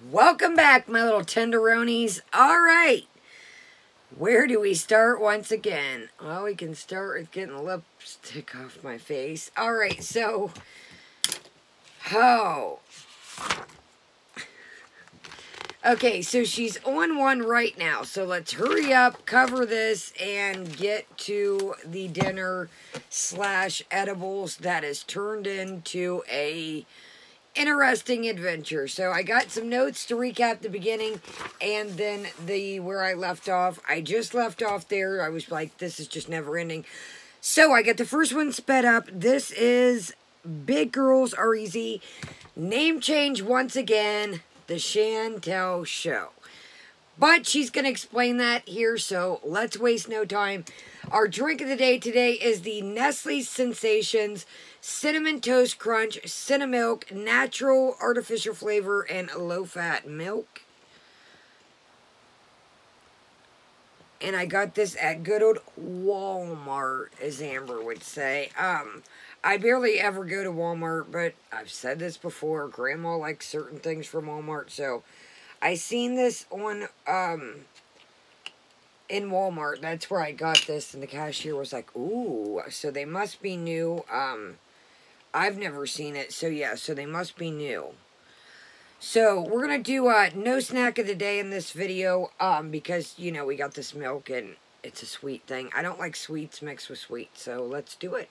Welcome back, my little tenderonis. Alright, where do we start once again? Well, we can start with getting the lipstick off my face. Alright, so... Okay, so she's on one right now. So let's hurry up, cover this, and get to the dinner / edibles that has turned into a interesting adventure. So I got some notes to recap the beginning and then where I left off. I just left off there. I was like, this is just never ending. So I got the first one sped up. This is Big Girls Are Easy. Name change once again. The Chantal Show. But she's going to explain that here, so let's waste no time. Our drink of the day today is the Nestle Sensations Cinnamon Toast Crunch, Cinnamilk, Natural Artificial Flavor, and Low-Fat Milk. And I got this at good old Walmart, as Amber would say. I barely ever go to Walmart, but I've said this before. Grandma likes certain things from Walmart, so I seen this on, in Walmart. That's where I got this, and the cashier was like, ooh, so they must be new. I've never seen it, so yeah, so they must be new. So, we're going to do no snack of the day in this video, because, you know, we got this milk, and it's a sweet thing. I don't like sweets mixed with sweet, so let's do it.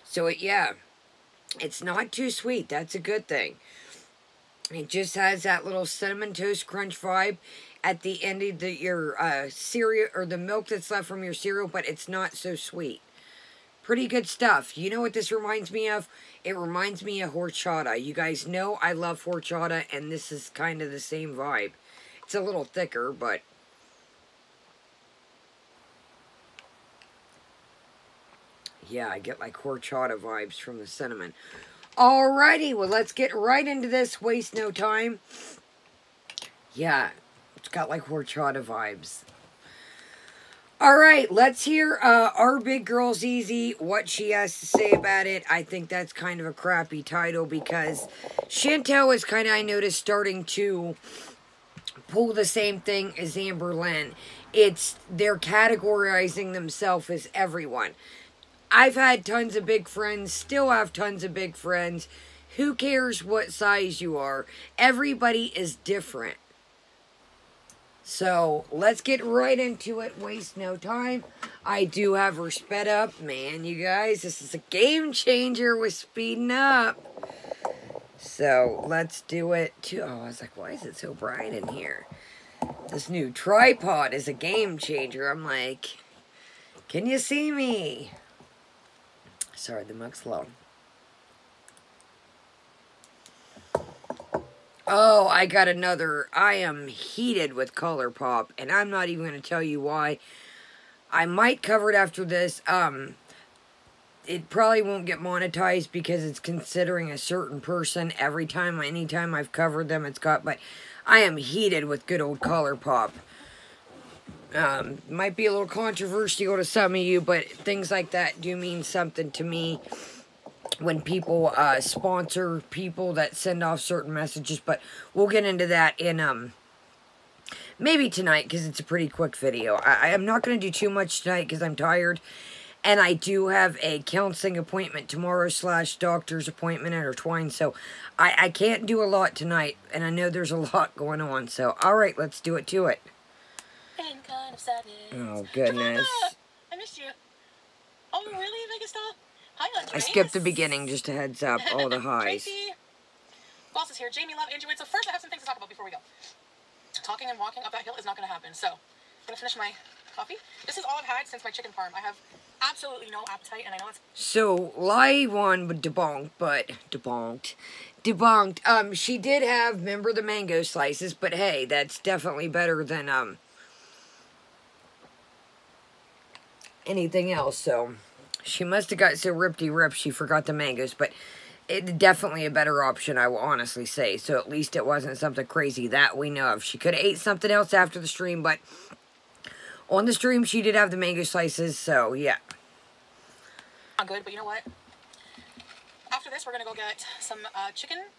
So, yeah, it's not too sweet. That's a good thing. It just has that little Cinnamon Toast Crunch vibe at the end of your cereal, or the milk that's left from your cereal, but it's not so sweet. Pretty good stuff. You know what this reminds me of? It reminds me of horchata. You guys know I love horchata, and this is kind of the same vibe. It's a little thicker, but... yeah, I get like horchata vibes from the cinnamon. Alrighty, well, let's get right into this. Waste no time. Yeah, it's got like horchata vibes. Alright, let's hear our Big Girl's Easy, what she has to say about it. I think that's kind of a crappy title because Chantal is kind of, I noticed, starting to pull the same thing as Amber Lynn. They're categorizing themselves as everyone. I've had tons of big friends, still have tons of big friends. Who cares what size you are? Everybody is different. So, let's get right into it. Waste no time. I do have her sped up. Man, you guys, this is a game changer with speeding up. So, let's do it too. Oh, I was like, why is it so bright in here? This new tripod is a game changer. I'm like, can you see me? Sorry, the mug's low. Oh, I got another. I am heated with ColourPop, and I'm not even going to tell you why. I might cover it after this. It probably won't get monetized because it's considering a certain person every time, anytime I've covered them, it's got, but I am heated with good old ColourPop. Might be a little controversial to some of you, but things like that do mean something to me when people sponsor people that send off certain messages, but we'll get into that in maybe tonight because it's a pretty quick video. I am not going to do too much tonight because I'm tired, and I do have a counseling appointment tomorrow / doctor's appointment intertwined, so I can't do a lot tonight, and I know there's a lot going on, so alright, let's do it to it. Kind of sadness. Oh, goodness. I missed you. Oh, really, Vegas doll? Hi, Andres. I skipped the beginning, just a heads up, all the highs. Tracy. Boss is here. Jamie, love, Andrew. So first, I have some things to talk about before we go. Talking and walking up that hill is not going to happen. So, I'm going to finish my coffee. This is all I've had since my chicken parm. I have absolutely no appetite, and I know it's... So, lie one debunked, but... Debunked. She did have, remember the mango slices, but hey, that's definitely better than, anything else, so she must have got so ripped she forgot the mangoes, but it's definitely a better option, I will honestly say, so at least it wasn't something crazy that we know of. She could have ate something else after the stream, but on the stream she did have the mango slices, so yeah. Not good, but you know what? this, we're gonna go get some chicken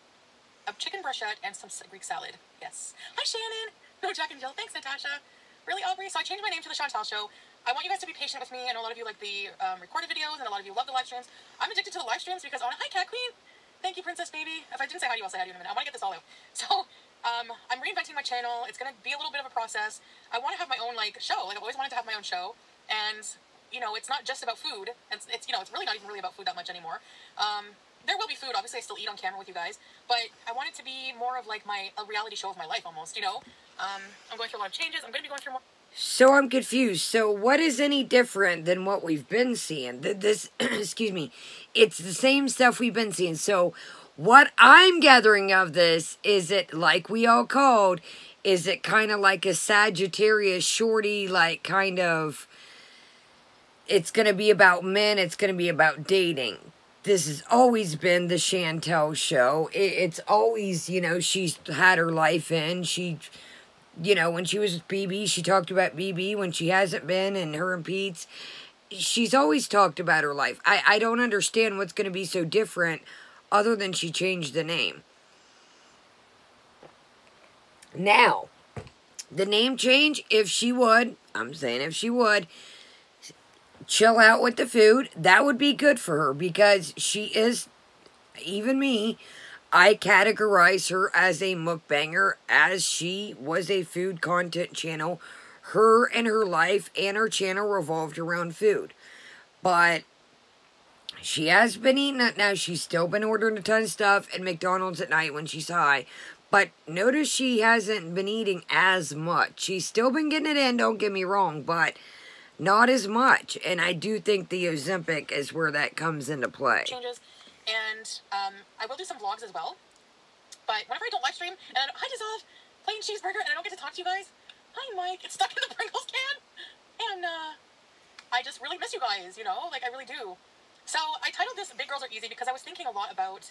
bruschetta and some Greek salad. Yes. Hi, Shannon. No, Jack and Jill. Thanks, Natasha. Really, Aubrey? So I changed my name to the Chantal Show. I want you guys to be patient with me. I know a lot of you like the recorded videos, and a lot of you love the live streams. I'm addicted to the live streams because hi, Cat Queen. Thank you, Princess Baby. If I didn't say hi to you, I'll say hi to you in a minute. I want to get this all out. So, I'm reinventing my channel. It's going to be a little bit of a process. I want to have my own, show. I've always wanted to have my own show. And, it's not just about food. It's really not even really about food that much anymore. There will be food. Obviously, I still eat on camera with you guys. But I want it to be more of, a reality show of my life, almost, I'm going through a lot of changes. I'm going to be going through more... So I'm confused. So what is any different than what we've been seeing? This, excuse me, it's the same stuff we've been seeing. So what I'm gathering of this, is it like we all called, is it kind of like a Sagittarius shorty, kind of, it's going to be about men, it's going to be about dating. This has always been the Chantal show. It's always, she's had her life in, when she was with BB, she talked about BB. When she hasn't been, and her and Pete's, she's always talked about her life. I don't understand what's going to be so different other than she changed the name. Now, the name change, if she would, I'm saying if she would, chill out with the food, that would be good for her because she is, even me, I categorize her as a mukbanger, as she was a food content channel. Her and her life and her channel revolved around food. But she has been eating it now. She's still been ordering a ton of stuff at McDonald's at night when she's high. But notice she hasn't been eating as much. She's still been getting it in, don't get me wrong, but not as much. And I do think the Ozempic is where that comes into play. Changes. And I will do some vlogs as well. But whenever I don't live stream, and hi, Dissolve, plain cheeseburger, and I don't get to talk to you guys. Hi, Mike. It's stuck in the Pringles can. And I just really miss you guys, I really do. So I titled this Big Girls Are Easy because I was thinking a lot about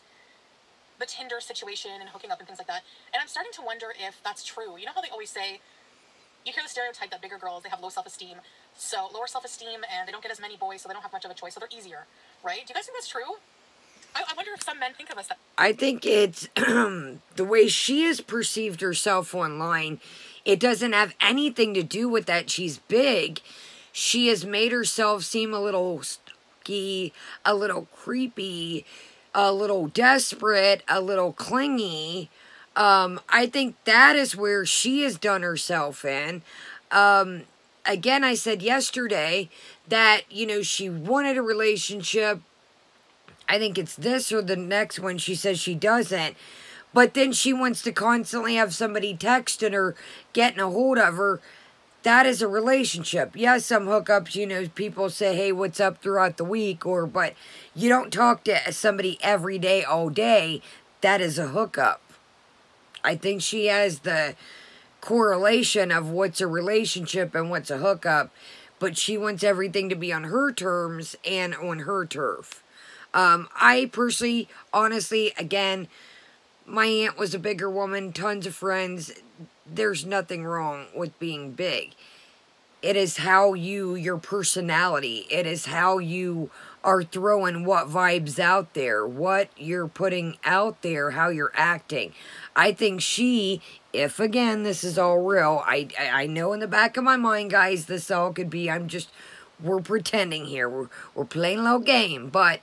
the Tinder situation and hooking up and things like that. And I'm starting to wonder if that's true. You know how they always say, you hear the stereotype that bigger girls, they have low self-esteem. So lower self-esteem, and they don't get as many boys, so they don't have much of a choice, so they're easier, right? Do you guys think that's true? I wonder if some men think of us that... I think it's the way she has perceived herself online. It doesn't have anything to do with that she's big. She has made herself seem a little stalky, a little creepy, a little desperate, a little clingy. I think that is where she has done herself in. Again, I said yesterday that, she wanted a relationship. I think it's this or the next one. She says she doesn't. But then she wants to constantly have somebody texting her, getting a hold of her. That is a relationship. Yes, some hookups, people say, hey, what's up throughout the week? But you don't talk to somebody every day, all day. That is a hookup. I think she has the correlation of what's a relationship and what's a hookup. But she wants everything to be on her terms and on her turf. I personally, honestly, again, my aunt was a bigger woman, tons of friends. There's nothing wrong with being big. It is how your personality, it is how you are throwing what vibes out there, what you're putting out there, how you're acting. I think she, if again, this is all real, I know in the back of my mind, guys, this all could be, we're pretending here, we're playing a little game, but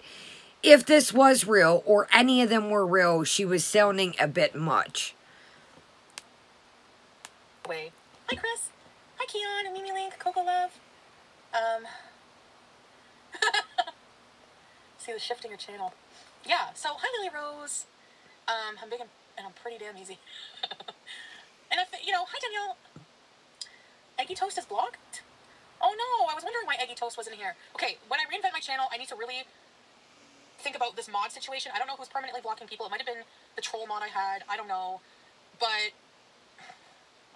if this was real, or any of them were real, she was sounding a bit much. Wait. Hi, Chris. Hi, Keon, Mimi Link, Coco Love. See the shifting your channel. Yeah, so hi, Lily Rose. I'm big and I'm pretty damn easy. And if, hi, Danielle. Eggy Toast is blocked? Oh, no, I was wondering why Eggy Toast wasn't here. Okay, when I reinvent my channel, I need to really think about this mod situation. I don't know who's permanently blocking people. It might have been the troll mod I had. I don't know. But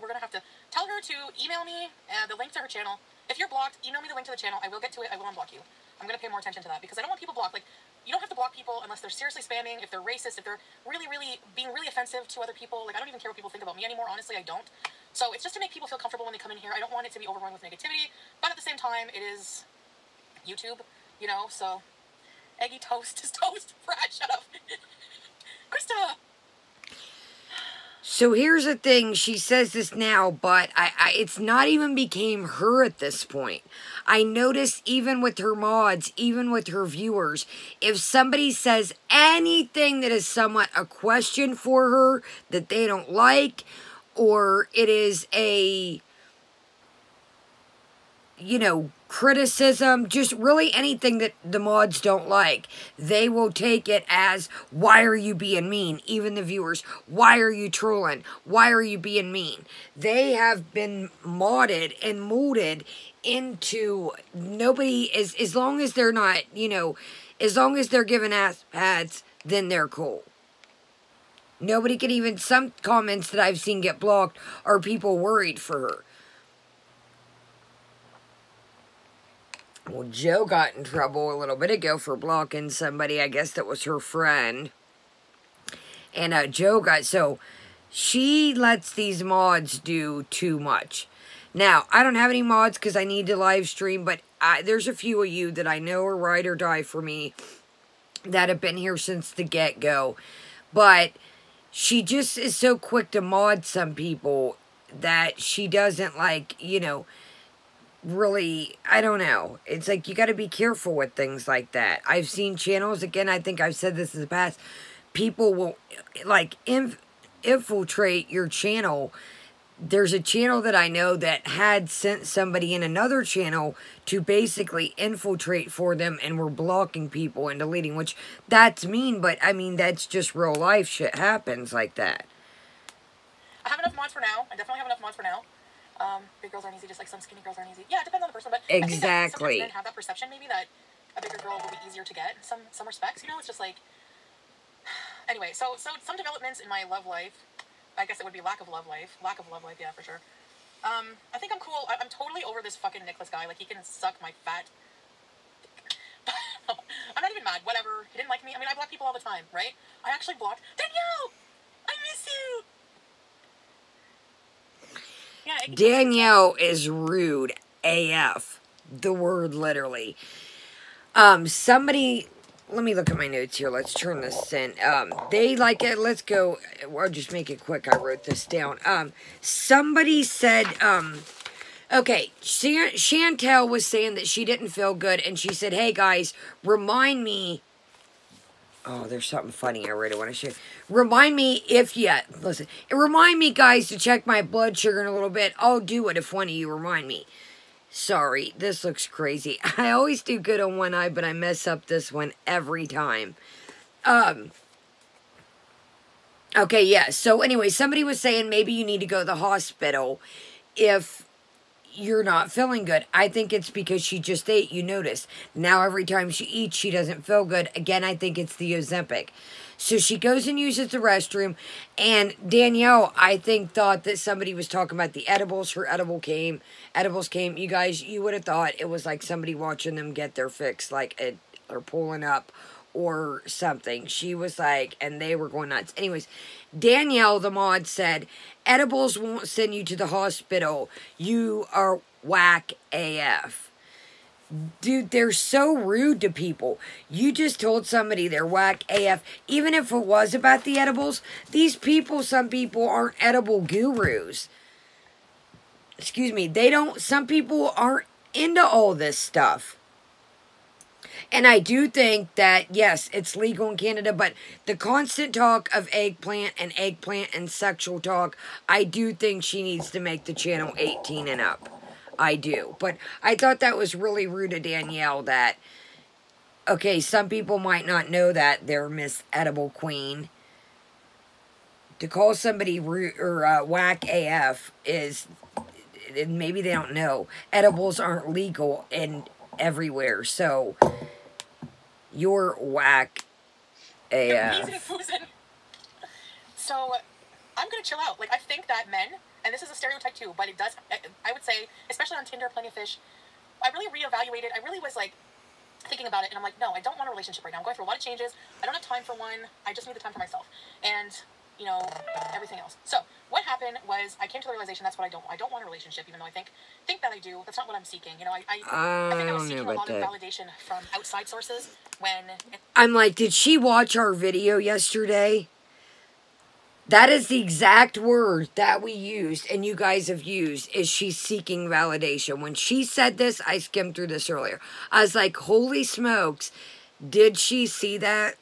we're going to have to tell her to email me the link to her channel. If you're blocked, email me the link to the channel. I will get to it. I will unblock you. I'm going to pay more attention to that because I don't want people blocked. You don't have to block people unless they're seriously spamming, if they're racist, if they're really, really being really offensive to other people. I don't even care what people think about me anymore. Honestly, I don't. So it's just to make people feel comfortable when they come in here. I don't want it to be overrun with negativity. But at the same time, it is YouTube, so... Eggy toast is toast. Brad, shut up. Krista. So here's the thing, she says this now, but it's not even became her at this point. I notice even with her mods, even with her viewers, if somebody says anything that is somewhat a question for her that they don't like, or it is a, you know, criticism, just really anything that the mods don't like, they will take it as, why are you being mean? Even the viewers, why are you trolling? Why are you being mean? They have been modded and molded into nobody, as long as they're not, you know, as long as they're giving ads, then they're cool. Nobody can even, some comments that I've seen get blocked are people worried for her. Well, Joe got in trouble a little bit ago for blocking somebody. I guess that was her friend. And Joe got... So, she lets these mods do too much. Now, I don't have any mods because I need to live stream. But there's a few of you that I know are ride or die for me that have been here since the get-go. But she just is so quick to mod some people that she doesn't, like, you know... really, I don't know. It's like you got to be careful with things like that. I've seen channels, again, I think I've said this in the past, people will, like, infiltrate your channel. There's a channel that I know that had sent somebody in another channel to basically infiltrate for them and were blocking people and deleting, which that's mean, but I mean, that's just real life shit happens like that. I have enough mods for now. I definitely have enough mods for now. Big girls aren't easy, just like some skinny girls aren't easy. Yeah, it depends on the person, but exactly. I think that sometimes men have that perception maybe that a bigger girl will be easier to get in some respects, you know? It's just like... Anyway, so some developments in my love life, I guess it would be lack of love life, yeah, for sure. I think I'm cool. I'm totally over this fucking Nicholas guy. Like, he can suck my fat... I'm not even mad, whatever. He didn't like me. I mean, I block people all the time, right? I actually blocked... Danielle! I miss you! Yeah, Danielle is rude AF. The word literally. Somebody, let me look at my notes here. Let's turn this in. They like it. Let's go. I'll just make it quick. I wrote this down. Somebody said, okay, Chantal was saying that she didn't feel good, and she said, hey guys, remind me. Oh, there's something funny I really want to share. Remind me listen, remind me, guys, to check my blood sugar in a little bit. I'll do it if one of you remind me. Sorry, this looks crazy. I always do good on one eye, but I mess up this one every time. Okay, yeah. So anyway, somebody was saying maybe you need to go to the hospital if you're not feeling good. I think it's because she just ate, you notice. Now every time she eats, she doesn't feel good. Again, I think it's the Ozempic. So she goes and uses the restroom, and Danielle, I think, thought that somebody was talking about the edibles. Her edibles came. You guys, you would have thought it was like somebody watching them get their fix, like or pulling up or something. She was like, and they were going nuts. Anyways, Danielle, the mod, said, edibles won't send you to the hospital. You are whack AF. Dude, they're so rude to people. You just told somebody they're whack AF. Even if it was about the edibles, these people, some people aren't edible gurus. Excuse me, some people aren't into all this stuff. And I do think that, yes, it's legal in Canada, but the constant talk of eggplant and sexual talk, I do think she needs to make the channel 18 and up. I do. But I thought that was really rude of Danielle that, okay, some people might not know that they're Miss Edible Queen. To call somebody rude or whack AF is, maybe they don't know, edibles aren't legal everywhere, so you're whack AF. So, I'm gonna chill out. Like, I think that men, and this is a stereotype too, but it does, I would say, especially on Tinder, Plenty of Fish, I really reevaluated. I really was like thinking about it, and I'm like, no, I don't want a relationship right now. I'm going through a lot of changes. I don't have time for one. I just need the time for myself. And you know, everything else. So what happened was I came to the realization that's what I don't. I don't want a relationship, even though I think that I do. That's not what I'm seeking. You know, I think I was seeking a lot of validation from outside sources when I'm like, did she watch our video yesterday? That is the exact word that we used and you guys have used, is she's seeking validation. When she said this, I skimmed through this earlier. I was like, holy smokes, did she see that?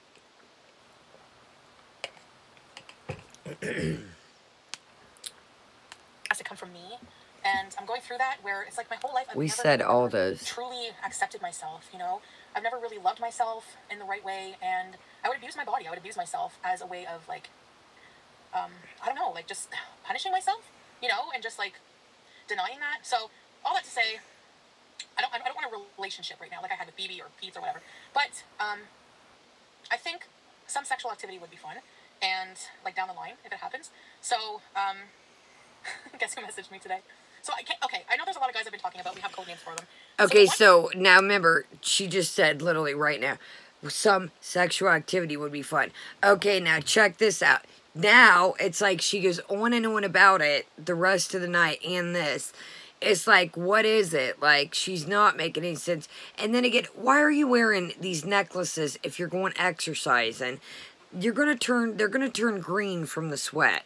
has to come from me, and I'm going through that where it's like my whole life I've we never said all those. truly accepted myself, you know. I've never really loved myself in the right way, and I would abuse my body. I would abuse myself as a way of like, I don't know, like just punishing myself, you know, and just like denying that. So all that to say, I don't want a relationship right now, like I had with BB or Pete or whatever. But I think some sexual activity would be fun, and like down the line if it happens. So guess who messaged me today? So I know there's a lot of guys I've been talking about. We have code names for them. Okay, so now remember, she just said literally right now, some sexual activity would be fun. Okay, now check this out. Now, it's like she goes on and on about it the rest of the night and this. It's like, what is it? Like, she's not making any sense. And then again, why are you wearing these necklaces if you're going exercising? They're going to turn green from the sweat.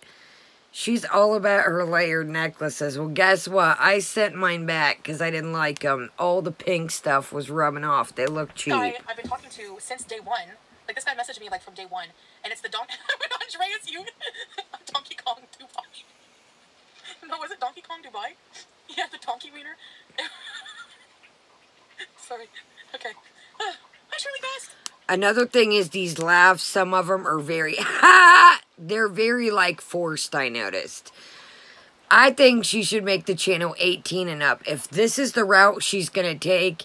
She's all about her layered necklaces. Well, guess what? I sent mine back because I didn't like them. All the pink stuff was rubbing off. They look cheap. Guy I've been talking to since day one. Like, this guy messaged me, like, from day one. And it's the Andreas, Donkey Kong Dubai. No, was it Donkey Kong Dubai? Yeah, the donkey wiener. Sorry. Okay. Hi, Shirley Best. Another thing is these laughs, some of them are very, they're very, like, forced, I noticed. I think she should make the channel 18 and up. If this is the route she's going to take,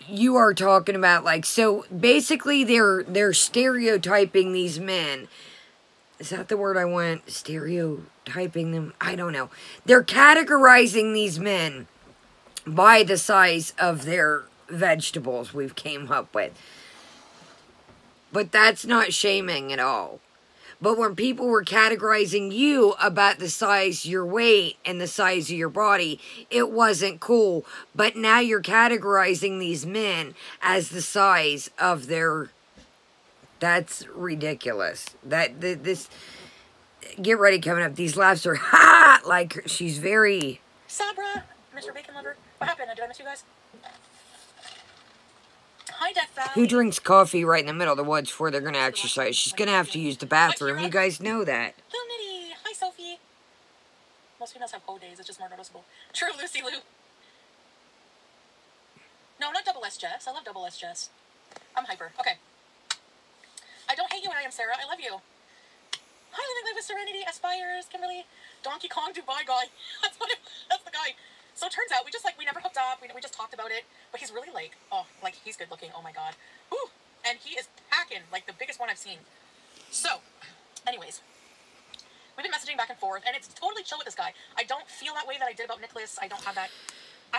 you are talking about, like, so basically they're stereotyping these men. Is that the word I want? Stereotyping them? I don't know. They're categorizing these men by the size of their vegetables we've came up with. But that's not shaming at all. But when people were categorizing you about the size, your weight, and the size of your body, it wasn't cool. But now you're categorizing these men as the size of their... That's ridiculous. This... Get ready coming up. These laughs are like she's very... Sabra, Mr. Bacon Lover. What happened? Did I miss you guys? Hi, Death Valley. Who drinks coffee right in the middle of the woods before they're going to exercise? She's going to have to use the bathroom. You guys know that. Little Nitty. Hi, Sophie. Most females have days. It's just more noticeable. True, Lucy Lou. No, not double S Jess. I love double S Jess. I'm hyper. Okay. I don't hate you when I am Sarah. I love you. Hi, Living Live with Serenity, Aspires, Kimberly, Donkey Kong Dubai guy. That's the guy. So it turns out we never hooked up. We just talked about it. But he's really like, he's good looking. Oh my god. Whew. And he is packing, like the biggest one I've seen. So, anyways, we've been messaging back and forth, and it's totally chill with this guy. I don't feel that way that I did about Nicholas. I don't have that.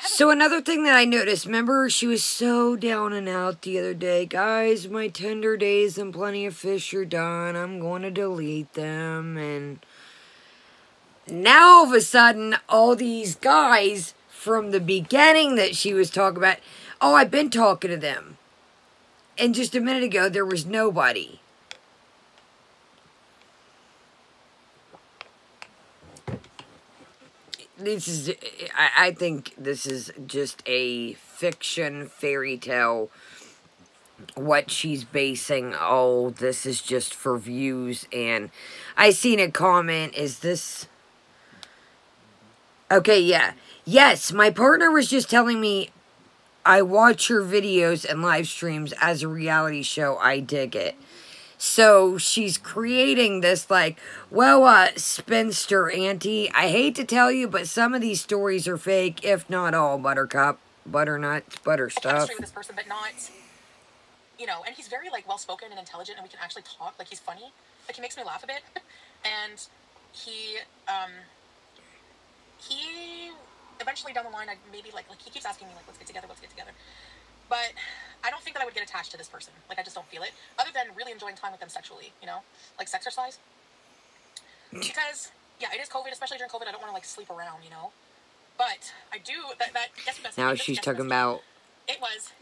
So another thing that I noticed, remember, she was so down and out the other day. Guys, my Tinder days and Plenty of Fish are done. I'm going to delete them. And now all of a sudden, all these guys from the beginning that she was talking about, oh, I've been talking to them. And just a minute ago, there was nobody. This is, I think this is just a fiction fairy tale. What she's basing, oh, this is just for views. And I seen a comment, is this... Okay, yeah. Yes, my partner was just telling me, I watch your videos and live streams as a reality show. I dig it. So she's creating this like, well, spinster auntie. I hate to tell you, but some of these stories are fake, if not all, buttercup, butternuts, butter stuff. Chemistry with this person, but not, you know, and he's very like well-spoken and intelligent, and we can actually talk. Like, he's funny. Like, he makes me laugh a bit. And he eventually down the line, I maybe like he keeps asking me like, let's get together. But I don't think that I would get attached to this person. Like, I just don't feel it. Other than really enjoying time with them sexually, you know? Like, sexercise. Because, yeah, it is COVID, especially during COVID. I don't want to, like, sleep around, you know? But I do, guess what that's Now she's talking about... It was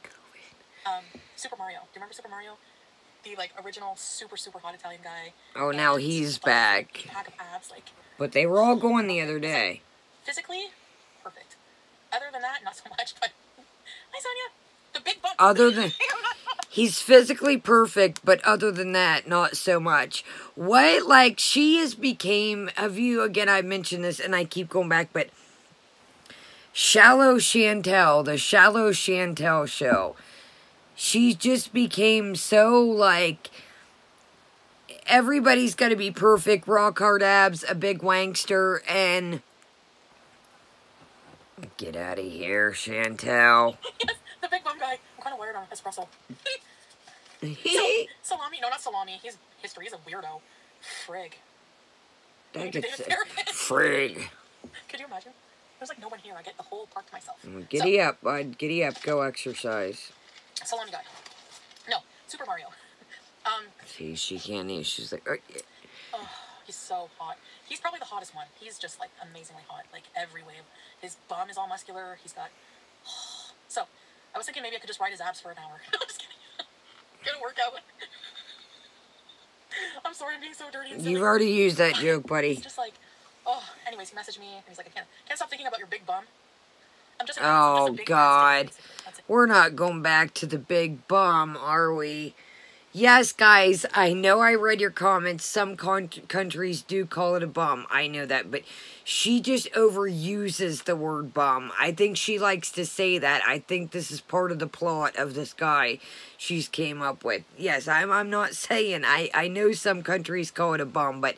Super Mario. Do you remember Super Mario? The, like, original super, super hot Italian guy. Oh, now he's back. Pack of abs, like... But they were all going the other day. Physically, perfect. Other than that, not so much, but... Hi, Sonia. The big bump. Other than... He's physically perfect, but other than that, not so much. What, like, she has became... Have you, again, I mentioned this, and I keep going back, but... Shallow Chantal, the Shallow Chantal show. She just became so, like... Everybody's got to be perfect, rock hard abs, a big wankster, and... Get out of here, Chantal. Yes, the big bum guy. I'm kind of wired on espresso. Salami. No, not Salami. He's history. He's a weirdo. Frig. Frig. Could you imagine? There's like no one here. I get the whole park to myself. Giddy up, bud. Giddy up. Go exercise. Salami guy. No, Super Mario. See, she can't eat. She's like, oh, he's so hot. He's probably the hottest one. He's just like amazingly hot. Like every wave. His bum is all muscular. He's got... So, I was thinking maybe I could just ride his abs for an hour. I'm just kidding. Get a workout. I'm sorry I'm being so dirty and silly. You've already used that joke, buddy. He's just like, oh, anyways, he messaged me, and he's like, I can't stop thinking about your big bum. I'm just like, oh, God. We're not going back to the big bum, are we? Yes, guys, I know I read your comments. Some countries do call it a bum. I know that, but she just overuses the word bum. I think she likes to say that. I think this is part of the plot of this guy she's came up with. Yes, I'm not saying. I know some countries call it a bum, but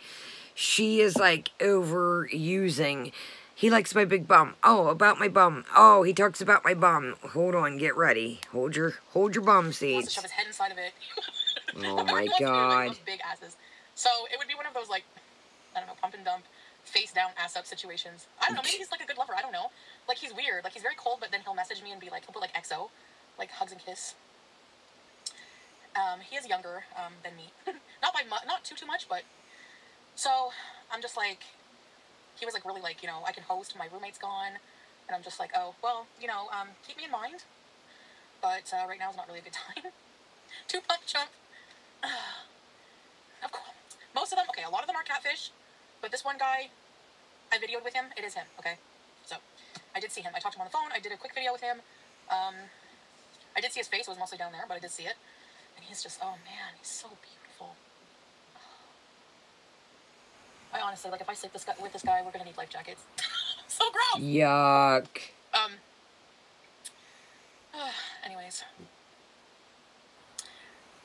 she is, like, overusing. He likes my big bum. Oh, about my bum. Oh, he talks about my bum. Hold on, get ready. Hold your bum seats. He wants to shove his head inside of it. Oh my God. Those big asses. So it would be one of those, like, I don't know, pump and dump, face down, ass up situations. I don't know, maybe he's like a good lover, I don't know. Like, he's weird. Like, he's very cold, but then he'll message me and be like, he'll put like XO, like hugs and kiss. He is younger than me. Not too much, but so I'm just like, he was like really like, you know, I can host, my roommate's gone, and I'm just like, oh, well, you know, keep me in mind, but right now is not really a good time. Two-pump jump. Of course. Most of them, okay, a lot of them are Catfish, but this one guy, I videoed with him, it is him, okay? So, I did see him. I talked to him on the phone, I did a quick video with him. I did see his face, it was mostly down there, but I did see it. And he's just, oh man, he's so beautiful. I honestly, like, if I sleep with this guy, we're gonna need life jackets. So gross! Yuck. Anyways.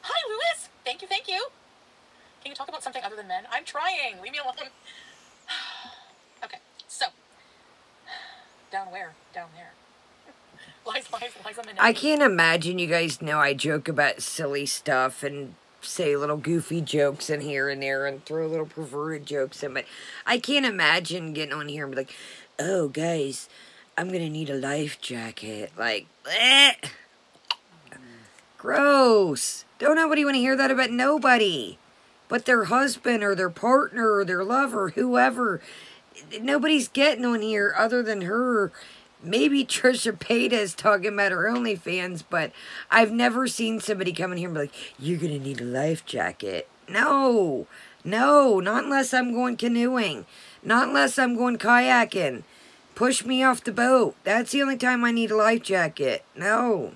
Hi, Lewis! Thank you, thank you. Can you talk about something other than men? I'm trying. Leave me alone. Okay, so. Down where? Down there. Lies, I can't imagine. You guys know I joke about silly stuff and say little goofy jokes in here and there and throw little perverted jokes in, but I can't imagine getting on here and be like, oh, guys, I'm gonna need a life jacket. Like, bleh. Gross. Don't nobody want to hear that about nobody. But their husband or their partner or their lover, whoever. Nobody's getting on here other than her. Maybe Trisha Paytas talking about her OnlyFans, but I've never seen somebody come in here and be like, you're going to need a life jacket. No. No, not unless I'm going canoeing. Not unless I'm going kayaking. Push me off the boat. That's the only time I need a life jacket. No.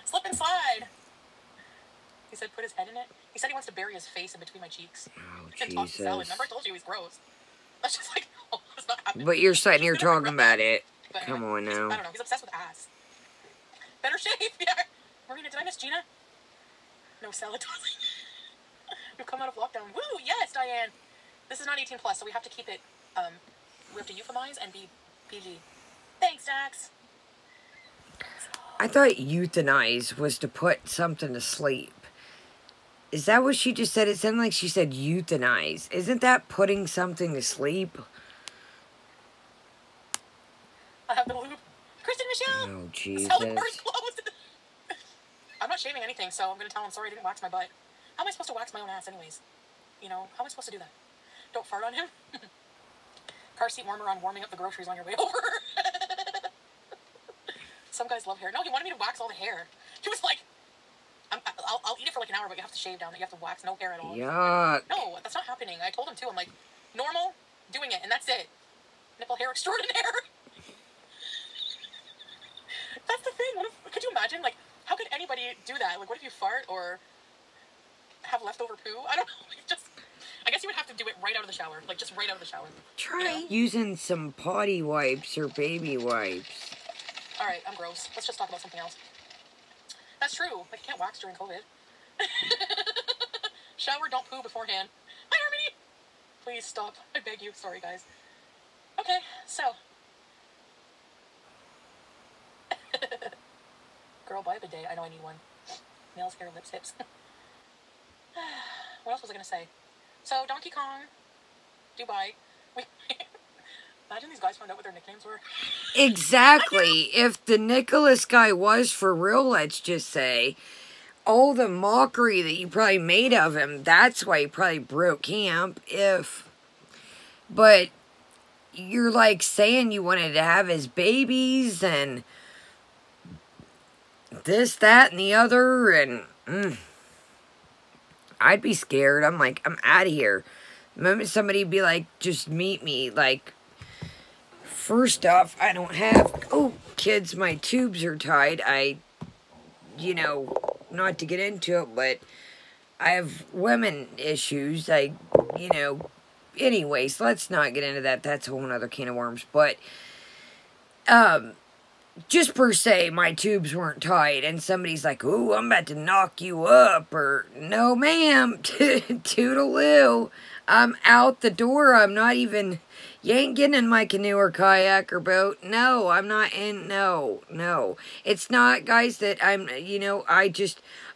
Slip and slide. He said put his head in it. He said he wants to bury his face in between my cheeks. Oh, and toss the salad. Remember I told you he's gross. That's just like, oh, it's not happening. But you're sitting here talking about it. But Come on now. I don't know. He's obsessed with ass. Better shave, yeah. Marina, did I miss Gina? No salad tossing. We've come out of lockdown. Woo! Yes, Diane. This is not 18 plus, so we have to keep it. We have to euphemize and be PG. Thanks, Dax. I thought euthanize was to put something to sleep. Is that what she just said? It sounded like she said euthanize. Isn't that putting something to sleep? I have the loop. Kristen Michelle! Oh, Jesus. The salad bar is closed. I'm not shaving anything, so I'm going to tell him, sorry, I didn't wax my butt. How am I supposed to wax my own ass anyways? You know, how am I supposed to do that? Don't fart on him. Car seat warmer on warming up the groceries on your way over. Some guys love hair. No, he wanted me to wax all the hair. He was like, I'll eat it for like an hour, but you have to shave down. You have to wax no hair at all. Yuck. No, that's not happening. I told him too. I'm like, normal, doing it, and that's it. Nipple hair extraordinaire. That's the thing. What if, could you imagine? Like, how could anybody do that? Like, what if you fart or have leftover poo? I don't know. Like, just, I guess you would have to do it right out of the shower. Like, just right out of the shower. Try using some potty wipes or baby wipes. All right, I'm gross. Let's just talk about something else. That's true. Like, you can't wax during COVID. Shower, don't poo beforehand. Hi, Harmony. Please stop. I beg you. Sorry, guys. Okay, so. Girl, buy a bidet. I know I need one. Nails, hair, lips, hips. What else was I going to say? So, Donkey Kong, Dubai. Imagine these guys found out what their nicknames were. Exactly. If the Nicholas guy was for real, let's just say, all the mockery that you probably made of him, that's why he probably broke camp. But you're like saying you wanted to have his babies and this, that, and the other, and I'd be scared. I'm like, I'm out of here. The moment somebody'd be like, just meet me, like, first off, I don't have, oh, kids, my tubes are tied. You know, not to get into it, but I have women issues. You know, anyways, let's not get into that. That's a whole other can of worms. But, just per se, my tubes weren't tied, and somebody's like, ooh, I'm about to knock you up, or, no, ma'am, toodaloo, I'm out the door, I'm not even, you ain't getting in my canoe or kayak or boat, no, I'm not in, no, it's not, guys, that I'm, you know, I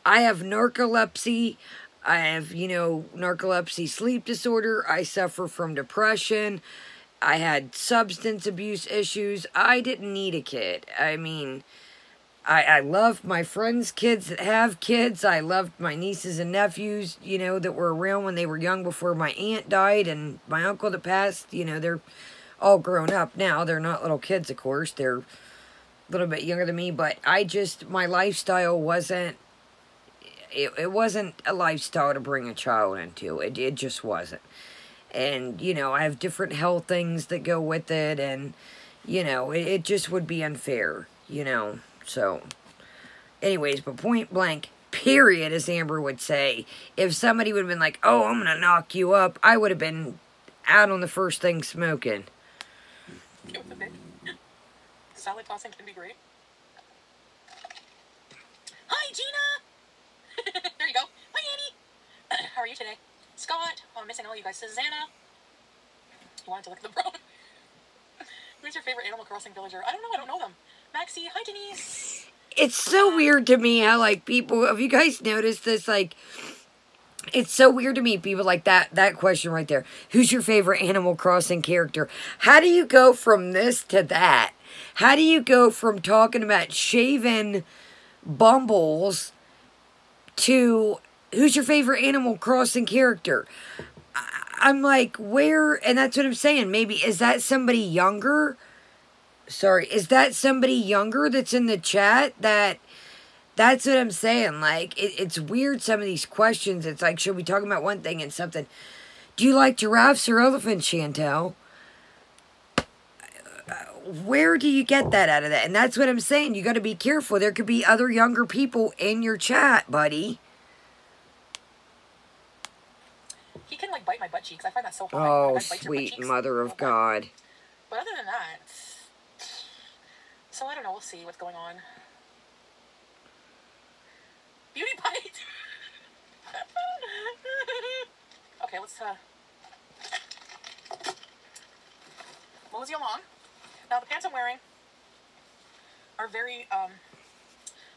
have narcolepsy, I have, you know, narcolepsy sleep disorder, I suffer from depression, I had substance abuse issues. I didn't need a kid. I mean, I love my friends' kids that have kids. I loved my nieces and nephews, you know, that were around when they were young before my aunt died and my uncle that passed. You know, they're all grown up now. They're not little kids, of course. They're a little bit younger than me. But my lifestyle wasn't, it wasn't a lifestyle to bring a child into. It just wasn't. And, you know, I have different health things that go with it, and, you know, it just would be unfair, you know, so, anyways, but point blank, period, as Amber would say, if somebody would have been like, oh, I'm gonna knock you up, I would have been out on the first thing smoking. It was a bit. Salad tossing can be great. Hi, Gina! There you go. Hi, Annie! How are you today? Scott, oh, I'm missing all you guys. Susanna, you wanted to look at the bro. Who's your favorite Animal Crossing villager? I don't know them. Maxie, hi Denise. It's so weird to me how, like, people, have you guys noticed this, like, it's so weird to me, people like that question right there. Who's your favorite Animal Crossing character? How do you go from this to that? How do you go from talking about shaven bumbles to who's your favorite Animal Crossing character? I'm like, where? And that's what I'm saying. Maybe, is that somebody younger? Sorry, is that somebody younger that's in the chat? That's what I'm saying. Like, it's weird, some of these questions. It's like, should we talk about one thing and something? Do you like giraffes or elephants, Chantal? Where do you get that out of that? And that's what I'm saying. You got to be careful. There could be other younger people in your chat, buddy. He can, like, bite my butt cheeks. I find that so hot. Oh, sweet mother of God. But other than that, so I don't know. We'll see what's going on. Beauty bite. Okay, let's mosey along. Now the pants I'm wearing are very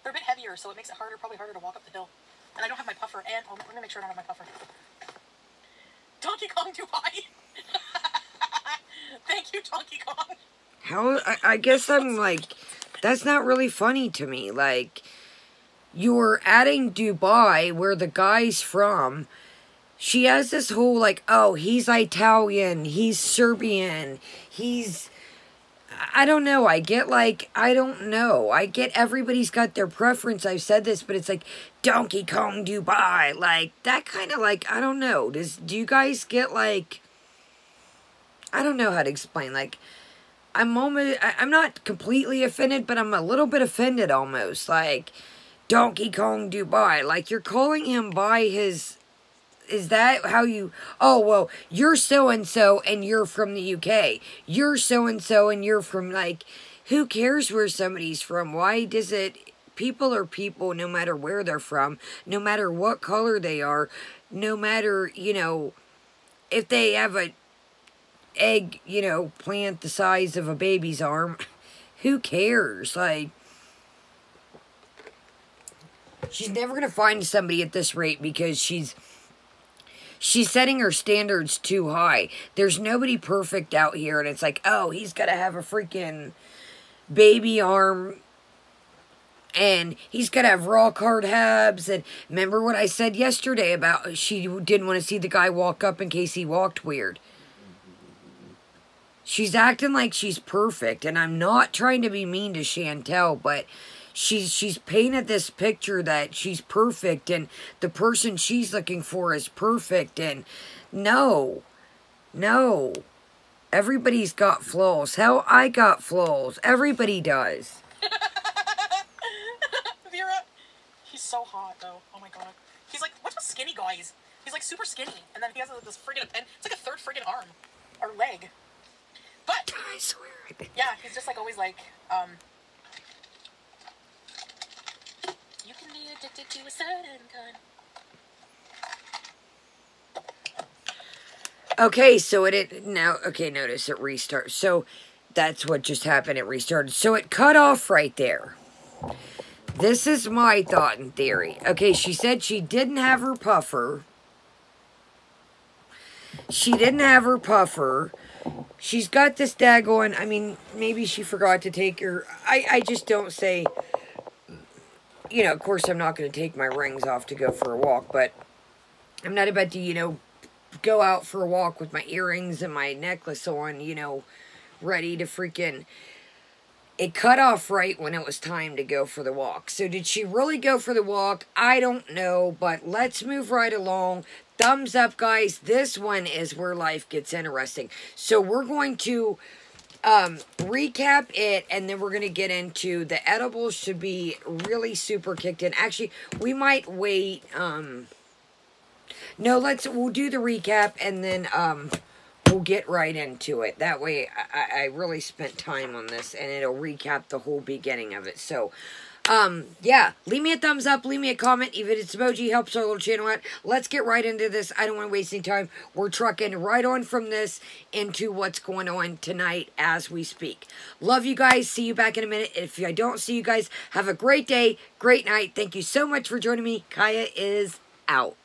they're a bit heavier, so it makes it probably harder to walk up the hill. And I don't have my puffer. And let me make sure I don't have my puffer. Donkey Kong Dubai. Thank you, Donkey Kong. I guess I'm like, that's not really funny to me. Like, you're adding Dubai, where the guy's from. She has this whole, like, oh, he's Italian, he's Serbian, he's... I don't know. I get, like, I don't know. I get everybody's got their preference. I've said this, but it's like Donkey Kong Dubai. Like, that kind of, like, I don't know. Do you guys get, like, I don't know how to explain. Like, I'm not completely offended, but I'm a little bit offended almost. Like, Donkey Kong Dubai. Like, you're calling him by his... Is that how you... Oh, well, you're so-and-so and you're from the UK. You're so-and-so and you're from, like... Who cares where somebody's from? Why does it... People are people no matter where they're from. No matter what color they are. No matter, you know... If they have a egg, you know, plant the size of a baby's arm. Who cares? Like... She's never going to find somebody at this rate because she's setting her standards too high. There's nobody perfect out here, and it's like, oh, he's got to have a freaking baby arm, and he's got to have raw card abs, and remember what I said yesterday about she didn't want to see the guy walk up in case he walked weird. She's acting like she's perfect, and I'm not trying to be mean to Chantal, but... She's painted this picture that she's perfect and the person she's looking for is perfect, and no. Everybody's got flaws. Hell, I got flaws. Everybody does. Vera, he's so hot though. Oh my god. He's like, what's with skinny guys? He's like super skinny, and then he has this friggin' pen. It's like a third friggin' arm or leg. But I swear. Yeah, he's just like always like, you can be addicted to a certain kind. Okay, so notice it restarts. So that's what just happened. It restarted. So it cut off right there. This is my thought and theory. Okay, she said she didn't have her puffer. She's got this daggone, I mean, maybe she forgot to take her, I just don't say... You know, of course, I'm not going to take my rings off to go for a walk, but I'm not about to, you know, go out for a walk with my earrings and my necklace on, you know, ready to freaking... It cut off right when it was time to go for the walk. So did she really go for the walk? I don't know, but let's move right along. Thumbs up, guys. This one is where life gets interesting. So we're going to... recap it, and then we're going to get into the edibles should be really super kicked in. Actually, we might wait, no, we'll do the recap, and then, we'll get right into it. That way, I really spent time on this, and it'll recap the whole beginning of it. So, yeah, leave me a thumbs up, leave me a comment, even if it's emoji, helps our little channel out. Let's get right into this. I don't want to waste any time. We're trucking right on from this into what's going on tonight as we speak. Love you guys. See you back in a minute. If I don't see you guys, have a great day, great night. Thank you so much for joining me. Kaya is out.